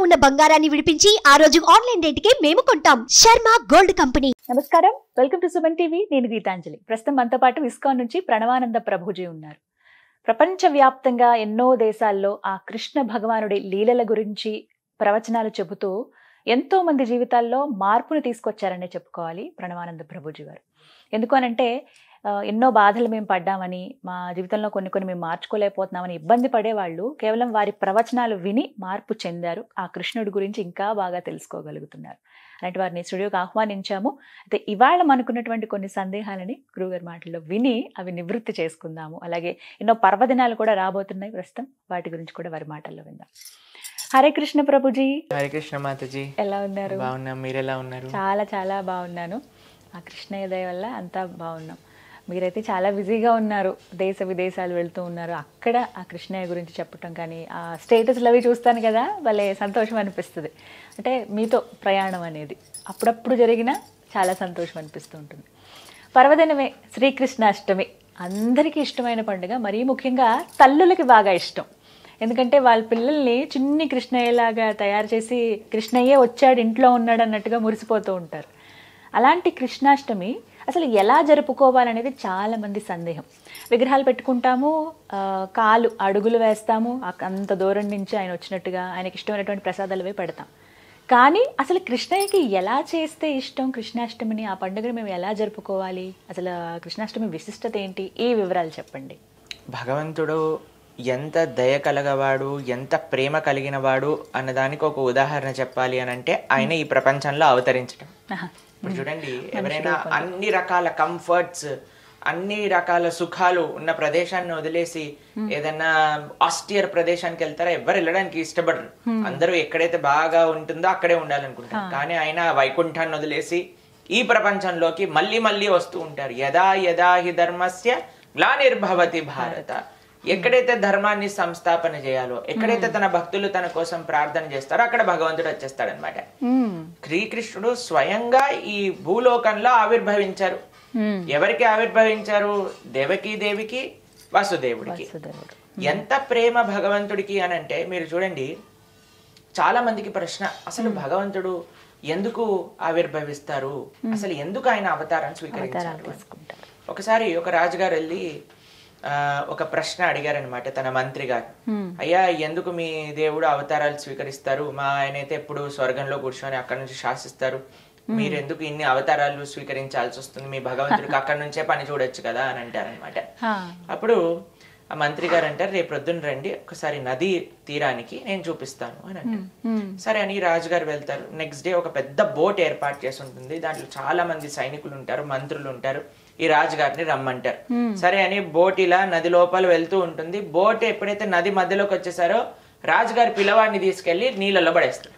ఉన్న బంగారాన్ని విడిపించి ఆ రోజు ఆన్లైన్ రేటుకే మేము కొంటాం. Sharma gold company. నమస్కారం, వెల్కమ్ టు సుమన్ టీవీ. నేను గీతాంజలి. ప్రస్తుతం మనతో పాటు ఇస్కాన్ నుంచి ప్రణవానంద ప్రభుజీ ఉన్నారు. ప్రపంచవ్యాప్తంగా ఎన్నో దేశాల్లో ఆ కృష్ణ భగవానుడి లీలల గురించి ప్రవచనాలు చెబుతూ ఎంతో మంది జీవితాల్లో మార్పును తీసుకొచ్చారనే చెప్పుకోవాలి ప్రణవానంద ప్రభుజీ గారు. ఎందుకు అనంటే ఎన్నో బాధలు మేము పడ్డామని, మా జీవితంలో కొన్ని మేము మార్చుకోలేకపోతున్నామని ఇబ్బంది పడేవాళ్ళు కేవలం వారి ప్రవచనాలు విని మార్పు చెందారు. ఆ కృష్ణుడి గురించి ఇంకా బాగా తెలుసుకోగలుగుతున్నారు. అలాంటి వారిని స్టూడియోకి ఆహ్వానించాము. అయితే ఇవాళ మనకున్నటువంటి కొన్ని సందేహాలని గురువుగారి మాటల్లో విని అవి నివృత్తి చేసుకుందాము. అలాగే ఎన్నో పర్వదినాలు కూడా రాబోతున్నాయి ప్రస్తుతం, వాటి గురించి కూడా వారి మాటల్లో విందాం. హరే కృష్ణ ప్రభుజీ. హరే కృష్ణ మాతాజీ. ఎలా ఉన్నారు? బాగున్నాం, మీరు ఎలా ఉన్నారు? చాలా బాగున్నాను. ఆ కృష్ణయ్య దయ వల్ల అంతా బాగున్నాం. మీరైతే చాలా బిజీగా ఉన్నారు, దేశ విదేశాలు వెళ్తూ ఉన్నారు. అక్కడ ఆ కృష్ణయ్య గురించి చెప్పటం కానీ, ఆ స్టేటస్లు అవి చూస్తాను కదా, భలే సంతోషం అనిపిస్తుంది. అంటే మీతో ప్రయాణం అనేది అప్పుడప్పుడు జరిగినా చాలా సంతోషం అనిపిస్తూ ఉంటుంది. పర్వదినమే శ్రీకృష్ణాష్టమి అందరికీ ఇష్టమైన పండుగ. మరీ ముఖ్యంగా తల్లులకి బాగా ఇష్టం. ఎందుకంటే వాళ్ళ పిల్లల్ని చిన్ని కృష్ణయ్యలాగా తయారు చేసి కృష్ణయ్యే వచ్చాడు, ఇంట్లో ఉన్నాడు అన్నట్టుగా మురిసిపోతూ ఉంటారు. అలాంటి కృష్ణాష్టమి అసలు ఎలా జరుపుకోవాలనేది చాలామంది సందేహం. విగ్రహాలు పెట్టుకుంటాము, కాలు అడుగులు వేస్తాము, అంత దూరం నుంచి ఆయన వచ్చినట్టుగా ఆయనకి ఇష్టమైనటువంటి ప్రసాదాలు అవి పెడతాం. కానీ అసలు కృష్ణయ్యకి ఎలా చేస్తే ఇష్టం కృష్ణాష్టమిని, ఆ పండుగను మేము ఎలా జరుపుకోవాలి, అసలు కృష్ణాష్టమి విశిష్టత ఏంటి, ఈ వివరాలు చెప్పండి. భగవంతుడు ఎంత దయ కలగవాడు, ఎంత ప్రేమ కలిగిన వాడు అన్నదానికి ఒక ఉదాహరణ చెప్పాలి అని అంటే ఆయన ఈ ప్రపంచంలో అవతరించడం. ఇప్పుడు చూడండి, ఎవరైనా అన్ని రకాల కంఫర్ట్స్, అన్ని రకాల సుఖాలు ఉన్న ప్రదేశాన్ని వదిలేసి ఏదన్నా ఆస్టియర్ ప్రదేశానికి వెళ్తారా? ఎవరు వెళ్ళడానికి ఇష్టపడరు. అందరూ ఎక్కడైతే బాగా ఉంటుందో అక్కడే ఉండాలనుకుంటారు. కానీ ఆయన వైకుంఠాన్ని వదిలేసి ఈ ప్రపంచంలోకి మళ్ళీ వస్తూ ఉంటారు. యదా యదా హి ధర్మస్య గ్లానిర్భవతి భారత. ఎక్కడైతే ధర్మాన్ని సంస్థాపన చేయాలో, ఎక్కడైతే తన భక్తులు తన కోసం ప్రార్థన చేస్తారో అక్కడ భగవంతుడు వచ్చేస్తాడనమాట. శ్రీకృష్ణుడు స్వయంగా ఈ భూలోకంలో ఆవిర్భవించారు. ఎవరికి ఆవిర్భవించారు? దేవికి వసుదేవుడికి. ఎంత ప్రేమ భగవంతుడికి అని అంటే, మీరు చూడండి, చాలా మందికి ప్రశ్న, అసలు భగవంతుడు ఎందుకు ఆవిర్భవిస్తారు, అసలు ఎందుకు ఆయన అవతారాన్ని స్వీకరించారు? ఒకసారి ఒక రాజుగారు వెళ్ళి ఒక ప్రశ్న అడిగారనమాట తన మంత్రి గారు. అయ్యా, ఎందుకు మీ దేవుడు అవతారాలు స్వీకరిస్తారు? మా ఆయన అయితే ఎప్పుడు స్వర్గంలో కూర్చొని అక్కడ నుంచి శాసిస్తారు, మీరు ఎందుకు ఇన్ని అవతారాలు స్వీకరించాల్సి వస్తుంది? మీ భగవంతుడికి అక్కడ నుంచే పని చూడొచ్చు కదా అని అంటారనమాట. అప్పుడు ఆ మంత్రి గారు అంటారు, రేపు ప్రొద్దున రండి, ఒకసారి నది తీరానికి నేను చూపిస్తాను అని అంటారు. సరే అని రాజుగారు వెళ్తారు. నెక్స్ట్ డే ఒక పెద్ద బోట్ ఏర్పాటు చేసి ఉంటుంది. దాంట్లో చాలా మంది సైనికులు ఉంటారు, మంత్రులు ఉంటారు. ఈ రాజుగారిని రమ్మంటారు. సరే అని బోట్ ఇలా నది లోపల వెళ్తూ ఉంటుంది. బోట్ ఎప్పుడైతే నది మధ్యలోకి వచ్చేసారో రాజుగారి పిల్లవాడిని తీసుకెళ్లి నీళ్ళలో పడేస్తారు.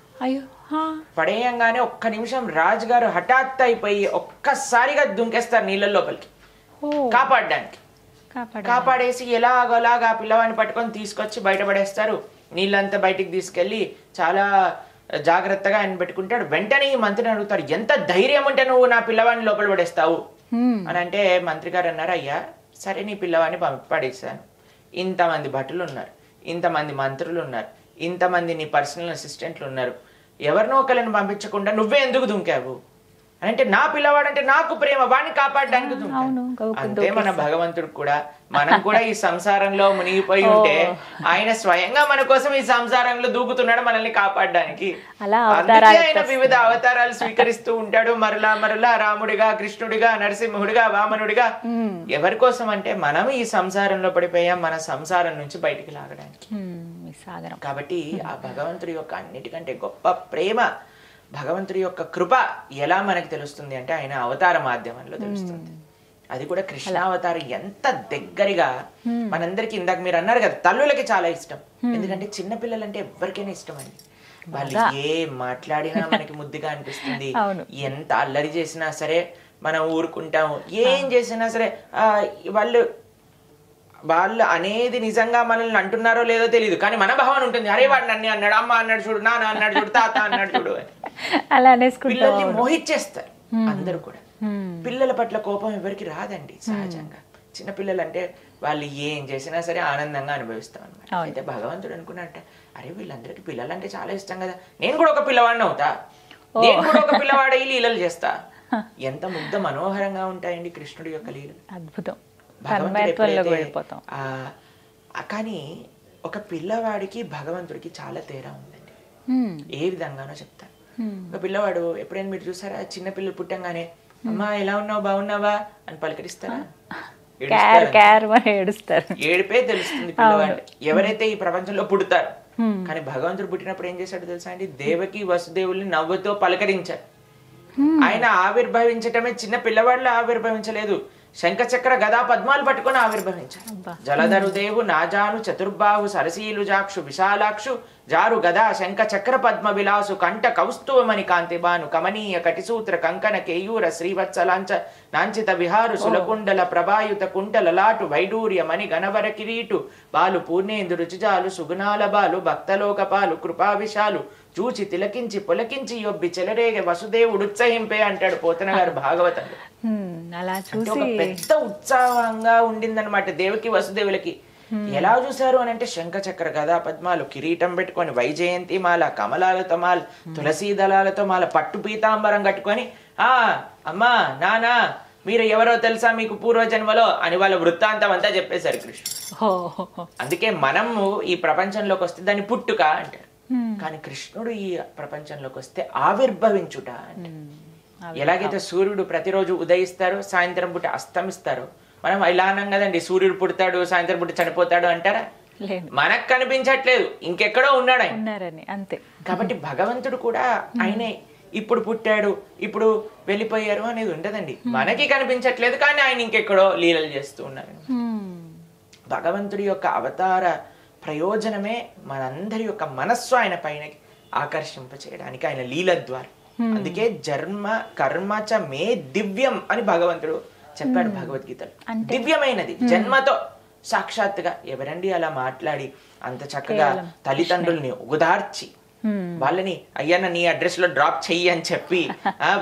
పడేయంగానే ఒక్క నిమిషం రాజుగారు హఠాత్ అయిపోయి ఒక్కసారిగా దుంకేస్తారు నీళ్ళ లోపలికి కాపాడడానికి. కాపాడేసి ఎలాగోలాగా ఆ పిల్లవాడిని పట్టుకొని తీసుకొచ్చి బయటపడేస్తారు. నీళ్ళంతా బయటికి తీసుకెళ్లి చాలా జాగ్రత్తగా ఆయన పెట్టుకుంటాడు. వెంటనే ఈ మంత్రిని అడుగుతాడు, ఎంత ధైర్యం ఉంటే నువ్వు నా పిల్లవాడిని లోపల పడేస్తావు అని అంటే, మంత్రి గారు అన్నారు, అయ్యా సరే నీ పిల్లవాడిని పడేసాను, ఇంతమంది భటులు ఉన్నారు, ఇంతమంది మంత్రులు ఉన్నారు, ఇంతమంది నీ పర్సనల్ అసిస్టెంట్లు ఉన్నారు, ఎవరినో ఒకరిని పంపించకుండా నువ్వే ఎందుకు దుంకావు అంటే, నా పిల్లవాడు అంటే నాకు ప్రేమ, వాడిని కాపాడడానికి దుంకాను. అంతే మన భగవంతుడు కూడా. మనం కూడా ఈ సంసారంలో మునిగిపోయి ఉంటే ఆయన స్వయంగా మన కోసం ఈ సంసారంలో దూకుతున్నాడు మనల్ని కాపాడడానికి. ఆయన వివిధ అవతారాలు స్వీకరిస్తూ ఉంటాడు, మరలా రాముడిగా, కృష్ణుడిగా, నరసింహుడిగా, వామనుడిగా. ఎవరి కోసం అంటే మనం ఈ సంసారంలో పడిపోయాం, మన సంసారం నుంచి బయటికి లాగడానికి. కాబట్టి ఆ భగవంతుడి యొక్క అన్నిటికంటే గొప్ప ప్రేమ, భగవంతుడి యొక్క కృప ఎలా మనకు తెలుస్తుంది అంటే ఆయన అవతార మాధ్యమంలో తెలుస్తుంది. అది కూడా కృష్ణావతారం ఎంత దగ్గరగా మనందరికి. ఇందాక మీరు అన్నారు కదా, తల్లులకి చాలా ఇష్టం. ఎందుకంటే చిన్నపిల్లలంటే ఎవరికైనా ఇష్టం అండి. వాళ్ళు ఏం మాట్లాడినా మనకి ముద్దుగా అనిపిస్తుంది. ఎంత అల్లరి చేసినా సరే మనం ఊరుకుంటాము. ఏం చేసినా సరే వాళ్ళు అనేది నిజంగా మనల్ని అంటున్నారో లేదో తెలియదు, కానీ మన భావన ఉంటుంది, అరే వాడు నన్ను అన్నాడు, అమ్మ అన్నాడు చూడు, నాన్న అన్నాడు చూడు, తాత అన్నాడు చూడు అని. పిల్లల్ని మోహిచ్చేస్తారు అందరూ కూడా. పిల్లల పట్ల కోపం ఎవరికి రాదండి సహజంగా. చిన్నపిల్లలు అంటే వాళ్ళు ఏం చేసినా సరే ఆనందంగా అనుభవిస్తాం అనమాట. అయితే భగవంతుడు అనుకున్నట్ట, అరే వీళ్ళందరికీ పిల్లలంటే చాలా ఇష్టం కదా, నేను కూడా ఒక పిల్లవాడిని అవుతా, నేను కూడా ఒక పిల్లవాడే లీలలు చేస్తా. ఎంత ముగ్ధ మనోహరంగా ఉంటాయండి కృష్ణుడి యొక్క లీలలు. అద్భుతం. కానీ ఒక పిల్లవాడికి భగవంతుడికి చాలా తేడా ఉందండి. ఏ విధంగానో చెప్తాను. ఒక పిల్లవాడు ఎప్పుడైనా మీరు చూసారా, చిన్న పిల్లలు పుట్టంగానే అమ్మా ఎలా ఉన్నావు బాగున్నావా అని పలకరిస్తారా? ఏడిపే తెలుస్తుంది పిల్లవాడు. ఎవరైతే ఈ ప్రపంచంలో పుడతారు. కానీ భగవంతుడు పుట్టినప్పుడు ఏం చేశాడు తెలుసా అండి? దేవకి వసుదేవుల్ని నవ్వుతో పలకరించాడు. ఆయన ఆవిర్భవించటమే చిన్న పిల్లవాళ్ళ ఆవిర్భవించలేదు, శంఖచక్ర గదా పద్మాలు పట్టుకొని ఆవిర్భవించారు. జలధరు దేవు నాజాను చతుర్బాహు సరసీలు జాక్షు విశాలాక్షు జారు గదా శంఖ చక్ర పద్మ విలాసు కంఠ కౌస్తువమణి కాంతి బాను కమనీయ కటిసూత్ర కంకణ కేయూర శ్రీవత్సలాంచ నాంచిత విహారు సులకుండల ప్రభాయుత కుంటల లాటు వైడూర్య మణి గణవర కిరీటు బాలు పూర్ణేందు రుచిజాలు సుగుణాల బాలు భక్తలోకపాలు కృపా విశాలు చూచి తిలకించి పులకించి యొబ్బి చెలరేగ వసుదేవుడు ఉత్సహింపే అంటాడు పోతన గారు భాగవతంలో. ఒక పెద్ద ఉత్సాహంగా ఉండిందనమాట దేవకి వసుదేవులకి. ఎలా చూసారు అని అంటే శంఖ చక్ర గదా పద్మాలు, కిరీటం పెట్టుకొని, వైజయంతి మాల, కమలాలతో మాల, తులసీ దళాలతో మాల, పట్టు పీతాంబరం కట్టుకొని, అమ్మా నానా మీరు ఎవరో తెలుసా మీకు పూర్వజన్మలో అని వాళ్ళ వృత్తాంతం అంతా చెప్పేశారు కృష్ణుడు. అందుకే మనము ఈ ప్రపంచంలోకి వస్తే దాన్ని పుట్టుక అంటారు. కానీ కృష్ణుడు ఈ ప్రపంచంలోకి వస్తే ఆవిర్భవించుట అంటే. ఎలాగైతే సూర్యుడు ప్రతిరోజు ఉదయిస్తారు, సాయంత్రం పూట అస్తమిస్తారు, మనం ఇలా అన్నాం కదండి, సూర్యుడు పుడతాడు సాయంత్రం పూట చనిపోతాడు అంటారా? మనకు కనిపించట్లేదు, ఇంకెక్కడో ఉన్నాడు ఆయన. అంతే. కాబట్టి భగవంతుడు కూడా ఆయనే ఇప్పుడు పుట్టాడు ఇప్పుడు వెళ్ళిపోయారు అనేది ఉండదండి. మనకి కనిపించట్లేదు కానీ ఆయన ఇంకెక్కడో లీలలు చేస్తూ ఉన్నారు. భగవంతుడి యొక్క అవతార ప్రయోజనమే మనందరి యొక్క మనస్సు ఆయన పైన ఆకర్షింప చేయడానికి, ఆయన లీల ద్వారా. అందుకే జన్మ కర్మచ మే దివ్యం అని భగవంతుడు చెప్పాడు భగవద్గీతలో. దివ్యమైనది, జన్మతో సాక్షాత్తుగా. ఎవరండి అలా మాట్లాడి అంత చక్కగా తల్లిదండ్రుల్ని ఉదార్చి వాళ్ళని అయ్యన్న నీ అడ్రస్ లో డ్రాప్ చెయ్యి అని చెప్పి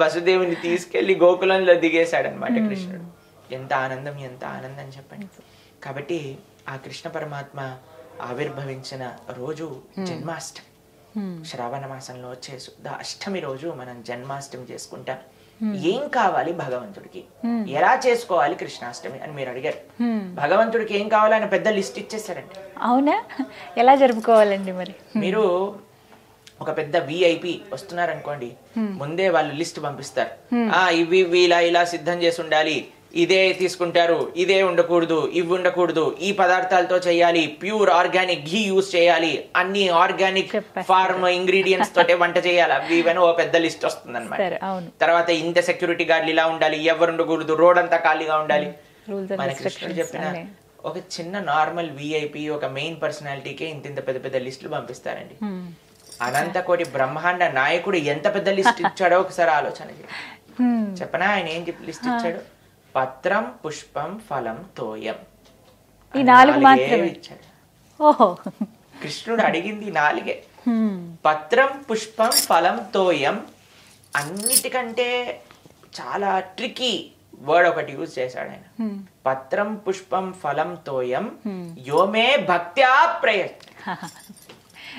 వసుదేవుని తీసుకెళ్లి గోకులంలో దిగేశాడనమాట కృష్ణుడు. ఎంత ఆనందం, ఎంత ఆనందం చెప్పండి. కాబట్టి ఆ కృష్ణ పరమాత్మ ఆవిర్భవించిన రోజు జన్మాష్టమి. శ్రావణ మాసంలో వచ్చే శుద్ధ అష్టమి రోజు మనం జన్మాష్టమి చేసుకుంటాం. ఏం కావాలి భగవంతుడికి, ఎలా చేసుకోవాలి కృష్ణాష్టమి అని మీరు అడిగారు. భగవంతుడికి ఏం కావాలి ఆయన పెద్ద లిస్ట్ ఇచ్చేసారండి. అవునా? ఎలా జరుపుకోవాలండి మరి? మీరు ఒక పెద్ద విఐపి వస్తున్నారనుకోండి, ముందే వాళ్ళు లిస్ట్ పంపిస్తారు. ఇవి ఇలా సిద్ధం చేసి ఉండాలి, ఇదే తీసుకుంటారు, ఇదే ఉండకూడదు, ఇవి ఉండకూడదు, ఈ పదార్థాలతో చేయాలి, ప్యూర్ ఆర్గానిక్ ఘీ యూజ్ చేయాలి, అన్ని ఆర్గానిక్ ఫార్మ్ ఇంగ్రీడియంట్స్ తోటే వంట చేయాలి, అవి ఇవన్నీ ఓ పెద్ద లిస్ట్ వస్తుంది అనమాట. తర్వాత ఇంత సెక్యూరిటీ గార్డులు ఇలా ఉండాలి, ఎవరు ఉండకూడదు, రోడ్ అంతా ఖాళీగా ఉండాలి. మన కృష్ణుడు చెప్పిన ఒక చిన్న నార్మల్ విఐపి, ఒక మెయిన్ పర్సనాలిటీకే ఇంత పెద్ద పెద్ద లిస్టులు పంపిస్తారండి. అనంత కోటి బ్రహ్మాండ నాయకుడు ఎంత పెద్ద లిస్ట్ ఇచ్చాడో ఒకసారి ఆలోచన చేయండి. చెప్పనా ఆయన ఏం లిస్ట్ ఇచ్చాడు? పత్రం పుష్పం ఫలం తోయం, ఈ 4 మాత్రమే ఇచ్చాడు. కృష్ణుడు అడిగింది 4. పత్రం పుష్పం ఫలం తోయం. అన్నిటికంటే చాలా ట్రికీ వర్డ్ ఒకటి యూజ్ చేశాడు ఆయన. పత్రం పుష్పం ఫలం తోయం యోమే భక్త్యా ప్రయత్న.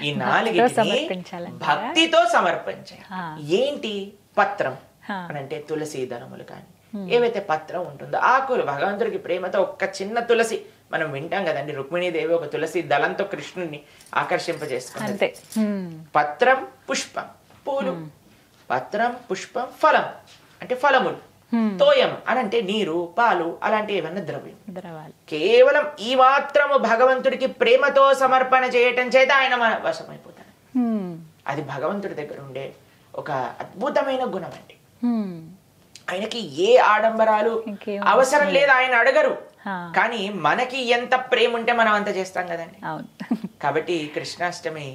ఈ 4 భక్తితో సమర్పించాలి. ఏంటి పత్రం అని అంటే తులసి దళములు కానీ ఏవైతే పత్రం ఉంటుందో, ఆకులు, భగవంతుడికి ప్రేమతో ఒక్క చిన్న తులసి, మనం వింటాం కదండి రుక్మిణీదేవి ఒక తులసి దళంతో కృష్ణుడిని ఆకర్షింపజేసుకుంది. పత్రం పుష్పం పూలు, పత్రం పుష్పం ఫలం అంటే ఫలములు, తోయం అని అంటే నీరు పాలు అలాంటి ఏమన్నా ద్రవ్యం. కేవలం ఈ మాత్రము భగవంతుడికి ప్రేమతో సమర్పణ చేయటం చేత ఆయన మన వశమైపోతాడు. అది భగవంతుడి దగ్గర ఉండే ఒక అద్భుతమైన గుణం అండి. ఆయనకి ఏ ఆడంబరాలు అవసరం లేదు, ఆయన అడగరు. కానీ మనకి ఎంత ప్రేమ ఉంటే మనం అంత చేస్తాం కదండి. కాబట్టి కృష్ణాష్టమి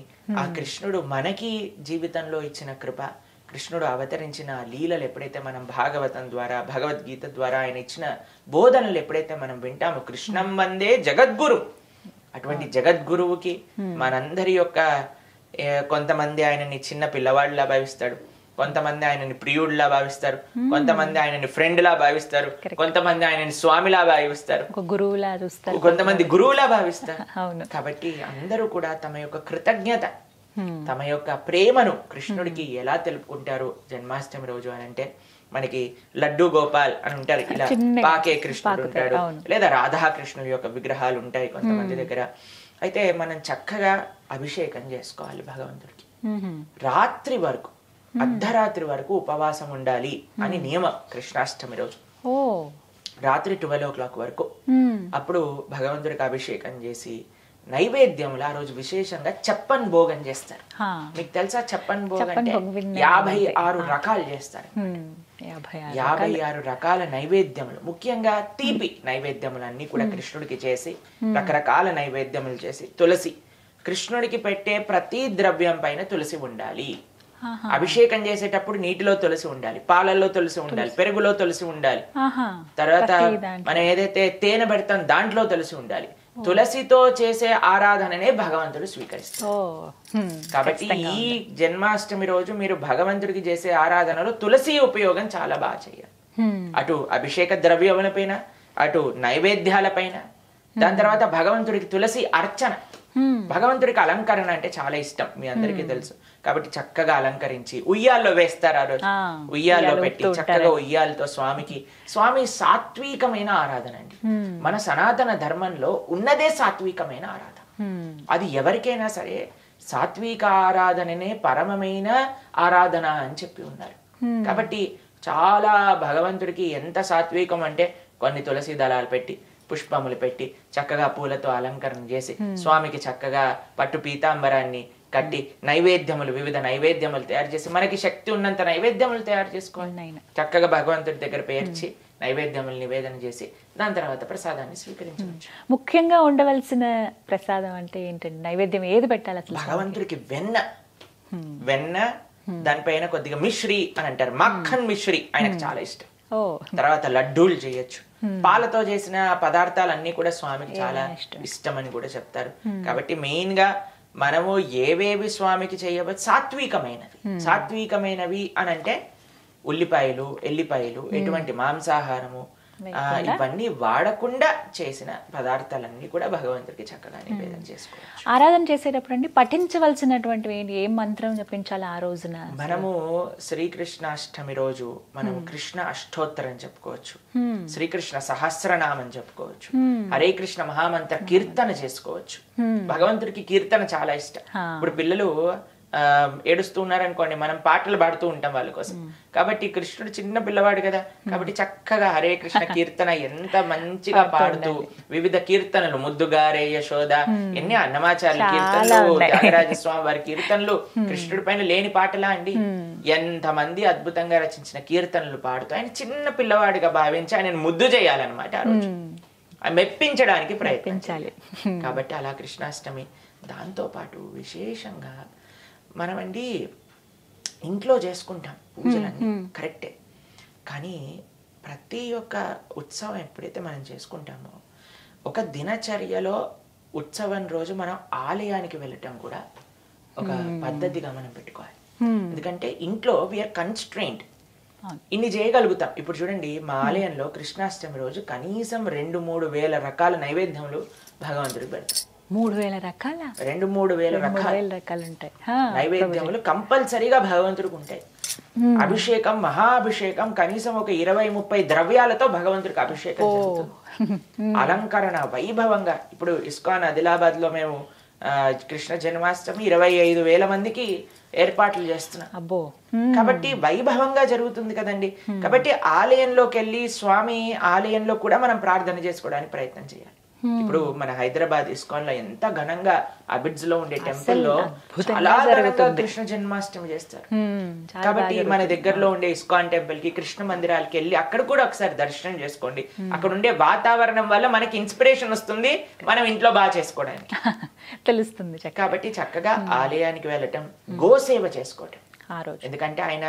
ఆ కృష్ణుడు మనకి జీవితంలో ఇచ్చిన కృప, కృష్ణుడు అవతరించిన లీలలు ఎప్పుడైతే మనం భాగవతం ద్వారా భగవద్గీత ద్వారా ఆయన ఇచ్చిన బోధనలు ఎప్పుడైతే మనం వింటామో, కృష్ణం వందే జగద్గురు, అటువంటి జగద్గురువుకి మనందరి యొక్క కొంతమంది ఆయనని చిన్న పిల్లవాళ్ళలా భావిస్తాడు, కొంతమంది ఆయనని ప్రియుడిలా భావిస్తారు, కొంతమంది ఆయనని ఫ్రెండ్ లా భావిస్తారు, కొంతమంది ఆయనని స్వామిలా భావిస్తారు, ఒక గురువులా చూస్తారు, కొంతమంది గురువులా భావిస్తారు. అవును. కాబట్టి అందరూ కూడా తమ యొక్క కృతజ్ఞత, తమ యొక్క ప్రేమను కృష్ణుడికి ఎలా తెలుపుకుంటారు జన్మాష్టమి రోజు అని అంటే, మనకి లడ్డు గోపాల్ అని ఉంటారు, ఇలా పాకే కృష్ణుడు ఉంటాడు, లేదా రాధాకృష్ణుల యొక్క విగ్రహాలు ఉంటాయి కొంతమంది దగ్గర. అయితే మనం చక్కగా అభిషేకం చేసుకోవాలి భగవంతుడికి. రాత్రి వరకు, అర్ధరాత్రి వరకు ఉపవాసం ఉండాలి అని నియమం కృష్ణాష్టమి రోజు. రాత్రి 12 o'clock వరకు. అప్పుడు భగవంతుడికి అభిషేకం చేసి నైవేద్యంలో ఆ రోజు విశేషంగా చెప్పన్ భోగం చేస్తారు. మీకు తెలుసా చెప్పన్ భోగం అంటే 56 రకాలు చేస్తారు. 56 రకాల నైవేద్యములు, ముఖ్యంగా తీపి నైవేద్యములు అన్ని కూడా కృష్ణుడికి చేసి, రకరకాల నైవేద్యములు చేసి, తులసి, కృష్ణుడికి పెట్టే ప్రతి ద్రవ్యం పైన తులసి ఉండాలి. అభిషేకం చేసేటప్పుడు నీటిలో తులసి ఉండాలి, పాలల్లో తులసి ఉండాలి, పెరుగులో తులసి ఉండాలి, తర్వాత మనం ఏదైతే తేనె పెడతాం దాంట్లో తులసి ఉండాలి. తులసితో చేసే ఆరాధననే భగవంతుడు స్వీకరిస్తారు. కాబట్టి ఈ జన్మాష్టమి రోజు మీరు భగవంతుడికి చేసే ఆరాధనలో తులసి ఉపయోగం చాలా బాగా చేయాలి. అటు అభిషేక ద్రవ్యముల పైన, అటు నైవేద్యాల పైన, దాని తర్వాత భగవంతుడికి తులసి అర్చన. భగవంతుడికి అలంకరణ అంటే చాలా ఇష్టం, మీ అందరికీ తెలుసు. కాబట్టి చక్కగా అలంకరించి ఉయ్యాల్లో వేస్తారు. ఆ రోజు ఉయ్యాల్లో పెట్టి చక్కగా ఉయ్యాలతో స్వామి సాత్వికమైన ఆరాధన అండి. మన సనాతన ధర్మంలో ఉన్నదే సాత్వికమైన ఆరాధన. అది ఎవరికైనా సరే సాత్విక ఆరాధననే పరమమైన ఆరాధన అని చెప్పి ఉన్నారు. కాబట్టి చాలా భగవంతుడికి ఎంత సాత్వికం అంటే, కొన్ని తులసి దళాలు పెట్టి, పుష్పములు పెట్టి, చక్కగా పూలతో అలంకరణ చేసి, స్వామికి చక్కగా పట్టు పీతాంబరాన్ని కట్టి, నైవేద్యములు, వివిధ నైవేద్యములు తయారు చేసి, మనకి శక్తి ఉన్నంత నైవేద్యములు తయారు చేసుకోవాలి. చక్కగా భగవంతుడి దగ్గర పేర్చి నైవేద్యములు నివేదన చేసి, దాని తర్వాత ప్రసాదాన్ని స్వీకరించవచ్చు. ముఖ్యంగా ఉండవలసిన ప్రసాదం అంటే ఏంటండి? నైవేద్యం ఏది పెట్టాలి అసలు? భగవంతుడికి వెన్న, దానిపైన కొద్దిగా మిశ్రీ అని అంటారు, మక్కన్ మిశ్రీ ఆయనకు చాలా ఇష్టం. తర్వాత లడ్డూలు చేయొచ్చు. పాలతో చేసిన పదార్థాలన్నీ కూడా స్వామికి చాలా ఇష్టం అని కూడా చెప్తారు. కాబట్టి మెయిన్ గా మనము ఏవేవి స్వామికి చేయవచ్చు సాత్వికమైనవి అని అంటే, ఉల్లిపాయలు, ఎల్లిపాయలు, ఎటువంటి మాంసాహారము ఇవన్నీ వాడకుండా చేసిన పదార్థాలన్నీ కూడా భగవంతుడికి చక్కగా నివేదన చేసుకోవచ్చు. ఆరాధన చేసేటప్పుడు అండి పఠించవలసినటువంటి ఏం మంత్రం జపించాలి ఆ రోజున? మనము శ్రీకృష్ణాష్టమి రోజు మనం కృష్ణ అష్టోత్తరం చెప్పుకోవచ్చు, శ్రీకృష్ణ సహస్రనామం చెప్పుకోవచ్చు, హరే కృష్ణ మహామంత్ర కీర్తన చేసుకోవచ్చు. భగవంతుడికి కీర్తన చాలా ఇష్టం. ఇప్పుడు పిల్లలు ఏడుస్తూ ఉన్నారనుకోండి, మనం పాటలు పాడుతూ ఉంటాం వాళ్ళ కోసం. కాబట్టి కృష్ణుడు చిన్న పిల్లవాడు కదా, కాబట్టి చక్కగా హరే కృష్ణ కీర్తన ఎంత మంచిగా పాడుతూ, వివిధ కీర్తనలు, ముద్దుగారే యశోద, ఎన్ని అన్నమాచార్య కీర్తనలు, త్యాగరాజ స్వామి వారి కీర్తనలు, కృష్ణుడి పైన లేని పాటలా అండి. ఎంతమంది అద్భుతంగా రచించిన కీర్తనలు పాడుతూ ఆయన చిన్న పిల్లవాడిగా భావించి ఆయన ముద్దు చేయాలన్నమాట. ఆ రోజు మెప్పించడానికి ప్రయత్నించాలి. కాబట్టి అలా కృష్ణాష్టమి. దాంతో పాటు విశేషంగా మనమండి ఇంట్లో చేసుకుంటాం పూజలన్నీ, కరెక్టే. కానీ ప్రతి ఒక్క ఉత్సవం ఎప్పుడైతే మనం చేసుకుంటామో, ఒక దినచర్యలో ఉత్సవం రోజు మనం ఆలయానికి వెళ్ళటం కూడా ఒక పద్ధతిగా మనం పెట్టుకోవాలి. ఎందుకంటే ఇంట్లో వీఆర్ కన్స్ట్రెయింట్, ఇన్ని చేయగలుగుతాం. ఇప్పుడు చూడండి, మా ఆలయంలో కృష్ణాష్టమి రోజు కనీసం 2-3 వేల రకాల నైవేద్యములు భగవంతుడికి పెడతాం. 3,000 రకాల 2-3 వేల రకాలు ఉంటాయి నైవేద్యములు కంపల్సరీగా భగవంతుడికి ఉంటాయి. అభిషేకం, మహాభిషేకం, కనీసం ఒక 20-30 ద్రవ్యాలతో భగవంతుడికి అభిషేకం జరుగుతుంది. అలంకరణ వైభవంగా. ఇప్పుడు ఇస్కాన్ ఆదిలాబాద్ లో మేము కృష్ణ జన్మాష్టమి 25,000 మందికి ఏర్పాట్లు చేస్తున్నాం. కాబట్టి వైభవంగా జరుగుతుంది కదండి. కాబట్టి ఆలయంలోకి వెళ్ళి స్వామి ఆలయంలో కూడా మనం ప్రార్థన చేసుకోవడానికి ప్రయత్నం చేయాలి. ఇప్పుడు మన హైదరాబాద్ ఇస్కాన్ లో ఎంత ఘనంగా అబిడ్స్ లో ఉండే టెంపుల్ లో చాలా ఘనంగా కృష్ణ జన్మాష్టమి చేస్తారు. కాబట్టి మన దగ్గరలో ఉండే ఇస్కాన్ టెంపుల్ కి, కృష్ణ మందిరాలకి వెళ్ళి అక్కడ కూడా ఒకసారి దర్శనం చేసుకోండి. అక్కడ ఉండే వాతావరణం వల్ల మనకి ఇన్స్పిరేషన్ వస్తుంది మనం ఇంట్లో బాగా చేసుకోవడానికి తెలుస్తుంది. కాబట్టి చక్కగా ఆలయానికి వెళ్ళటం, గోసేవ చేసుకోవటం. ఎందుకంటే ఆయన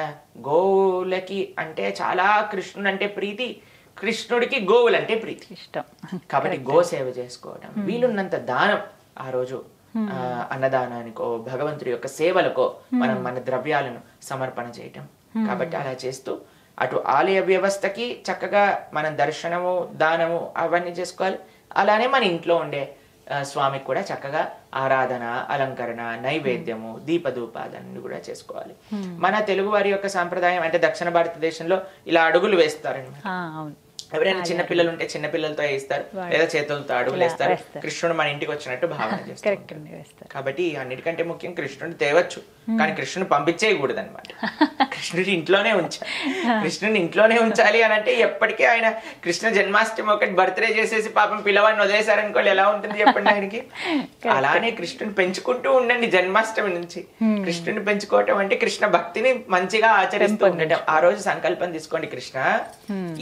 గోవులకి అంటే చాలా, కృష్ణుడు అంటే ప్రీతి, కృష్ణుడికి గోవులు అంటే ప్రీతి, ఇష్టం. కాబట్టి గోసేవ చేసుకోవడం, వీలున్నంత దానం ఆ రోజు అన్నదానానికో, భగవంతుడి యొక్క సేవలకో మనం మన ద్రవ్యాలను సమర్పణ చేయటం కాబట్టి అలా చేస్తూ అటు ఆలయ వ్యవస్థకి చక్కగా మనం దర్శనము దానము అవన్నీ చేసుకోవాలి. అలానే మన ఇంట్లో ఉండే స్వామికి కూడా చక్కగా ఆరాధన, అలంకరణ, నైవేద్యము, దీపధూపాదన్ని కూడా చేసుకోవాలి. మన తెలుగు వారి యొక్క సాంప్రదాయం అంటే దక్షిణ భారతదేశంలో ఇలా అడుగులు వేస్తారనమాట. ఎవరైనా చిన్న పిల్లలు ఉంటే చిన్న పిల్లలతో వేస్తారు, లేదా చేతులతో అడుగులు వేస్తారు. కృష్ణుడు మన ఇంటికి వచ్చినట్టు భావన చేస్తారు. కాబట్టి అన్నిటికంటే ముఖ్యం కృష్ణుడు తేవచ్చు, కానీ కృష్ణుడు పంపించేయకూడదు అనమాట. కృష్ణుడి ఇంట్లోనే ఉంచాలి. కృష్ణుని ఇంట్లోనే ఉంచాలి అని అంటే ఎప్పటికీ ఆయన కృష్ణ జన్మాష్టమి ఒకటి బర్త్డే చేసేసి పాపం పిల్లవాడిని వదిలేశారనుకోవాలి, ఎలా ఉంటుంది చెప్పండి ఆయనకి. అలానే కృష్ణుని పెంచుకుంటూ ఉండండి. జన్మాష్టమి నుంచి కృష్ణుని పెంచుకోవటం అంటే కృష్ణ భక్తిని మంచిగా ఆచరిస్తూ ఉండటం. ఆ రోజు సంకల్పం తీసుకోండి, కృష్ణ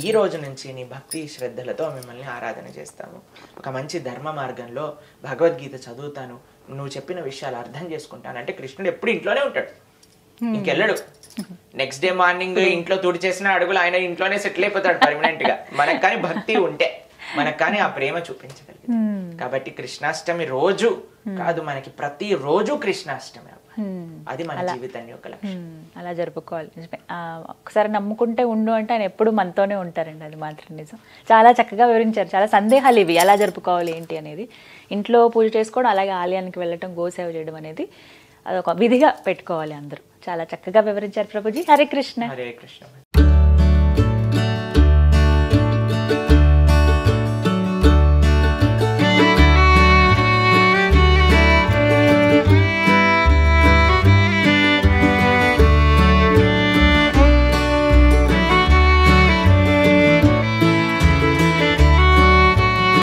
ఈ రోజు నుంచి నీ భక్తి శ్రద్ధలతో మిమ్మల్ని ఆరాధన చేస్తాము, ఒక మంచి ధర్మ మార్గంలో భగవద్గీత చదువుతాను, నువ్వు చెప్పిన విషయాలు అర్థం చేసుకుంటాను అంటే కృష్ణుడు ఎప్పుడు ఇంట్లోనే ఉంటాడు, ఇంకెళ్ళడు. నెక్స్ట్ డే మార్నింగ్ ఇంట్లో తుడి చేసిన అడుగులు ఆయన ఇంట్లోనే సెటిల్ అయిపోతాడు పర్మనెంట్ గా. మనకు కానీ భక్తి ఉంటే, మనకు కానీ ఆ ప్రేమ చూపించగలిగింది. కాబట్టి కృష్ణాష్టమి రోజు కాదు, మనకి ప్రతి రోజు కృష్ణాష్టమి, అది మన జీవితాన్ని యొక్క లక్ష్యం. అలా జరుపుకోవాలి. ఒకసారి నమ్ముకుంటే ఉండు అంటే ఆయన ఎప్పుడు మనతోనే ఉంటారండి, అది మాత్రం నిజం. చాలా చక్కగా వివరించారు. చాలా సందేహాలు ఇవి ఎలా జరుపుకోవాలి ఏంటి అనేది. ఇంట్లో పూజ చేసుకోవడం, అలాగే ఆలయానికి వెళ్ళటం, గోసేవ చేయడం అనేది అదొక విధిగా పెట్టుకోవాలి అందరూ. చాలా చక్కగా వివరించారు ప్రభుజీ. హరే కృష్ణ. హరే కృష్ణ.